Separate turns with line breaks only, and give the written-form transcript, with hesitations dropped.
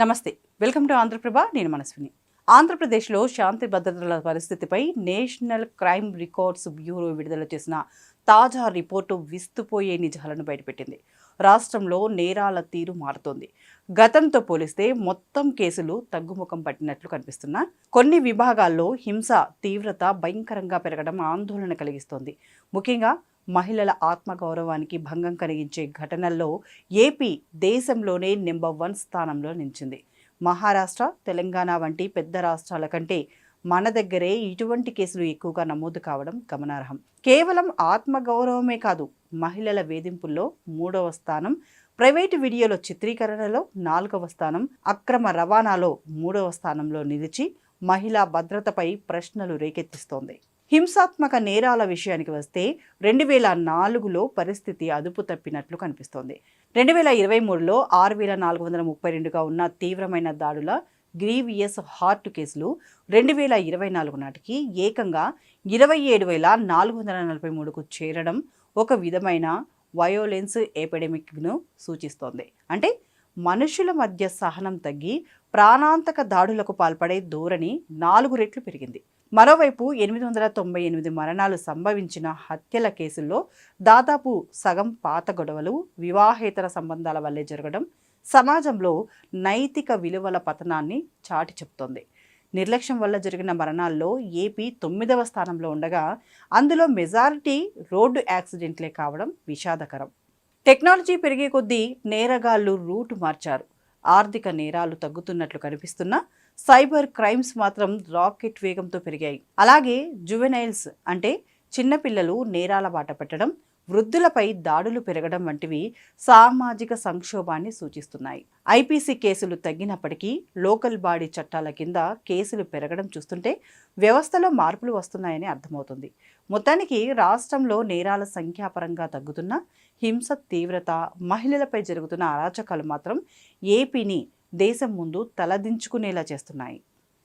నమస్తే, welcome to Andhraprabha. నేను మనస్విని. ఆంధ్రప్రదేశ్లో శాంతి భద్రతల పరిస్థితిపై నేషనల్ క్రైమ్ రికార్డ్స్ బ్యూరో విడుదల చేసిన తాజా రిపోర్టు విస్తుపోయే నిజాలను బయటపెట్టింది. రాష్ట్రంలో నేరాల తీరు మారుతోంది. గతంతో పోలిస్తే మొత్తం కేసులు తగ్గుముఖం పట్టినట్లు కనిపిస్తున్నా కొన్ని విభాగాల్లో హింస తీవ్రత భయంకరంగా పెరగడం ఆందోళన కలిగిస్తోంది. ముఖ్యంగా మహిళల ఆత్మగౌరవానికి భంగం కలిగించే ఘటనల్లో ఏపీ దేశంలోనే నెంబర్ 1 స్థానంలో నిలిచింది. మహారాష్ట్ర, తెలంగాణ వంటి పెద్ద రాష్ట్రాల కంటే మన దగ్గరే ఇటువంటి కేసులు ఎక్కువగా నమోదు కావడం గమనార్హం. కేవలం ఆత్మగౌరవమే కాదు, మహిళల వేధింపుల్లో 3వ స్థానం, ప్రైవేటు వీడియోల చిత్రీకరణలో 4వ స్థానం, అక్రమ రవాణాలో 3వ స్థానంలో నిలిచి మహిళా భద్రతపై ప్రశ్నలు రేకెత్తిస్తోంది. హింసాత్మక నేరాల విషయానికి వస్తే 2004లో పరిస్థితి అదుపు తప్పినట్లు కనిపిస్తోంది. 2023లో 6432గా ఉన్న తీవ్రమైన దాడుల గ్రీవియస్ హార్ట్ కేసులు 2024 నాటికి ఏకంగా 27443కు చేరడం ఒక విధమైన వయోలెన్స్ ఎపిడెమిక్ను సూచిస్తోంది. అంటే మనుషుల మధ్య సహనం తగ్గి ప్రాణాంతక దాడులకు పాల్పడే ధోరణి 4 రెట్లు పెరిగింది. మరోవైపు 898 మరణాలు సంభవించిన హత్యల కేసుల్లో దాదాపు సగం పాత గొడవలు, వివాహేతర సంబంధాల వల్లే జరగడం సమాజంలో నైతిక విలువల పతనాన్ని చాటి చెప్తోంది. నిర్లక్ష్యం వల్ల జరిగిన మరణాల్లో ఏపీ 9వ స్థానంలో ఉండగా అందులో మెజారిటీ రోడ్డు యాక్సిడెంట్లే కావడం విషాదకరం. టెక్నాలజీ పెరిగే కొద్దీ నేరగాళ్లు రూటు మార్చారు. ఆర్థిక నేరాలు తగ్గుతున్నట్లు కనిపిస్తున్నా సైబర్ క్రైమ్స్ మాత్రం రాకెట్ వేగంతో పెరిగాయి. అలాగే జువెనైల్స్ అంటే చిన్నపిల్లలు నేరాల బాట పెట్టడం, వృద్ధులపై దాడులు పెరగడం వంటివి సామాజిక సంక్షోభాన్ని సూచిస్తున్నాయి. ఐపీసీ కేసులు తగ్గినప్పటికీ లోకల్ బాడీ చట్టాల కింద కేసులు పెరగడం చూస్తుంటే వ్యవస్థలో మార్పులు వస్తున్నాయని అర్థమవుతుంది. మొత్తానికి రాష్ట్రంలో నేరాల సంఖ్యాపరంగా తగ్గుతున్న హింస తీవ్రత, మహిళలపై జరుగుతున్న అరాచకాలు మాత్రం ఏపీని దేశం ముందు తలదించుకునేలా చేస్తున్నాయి.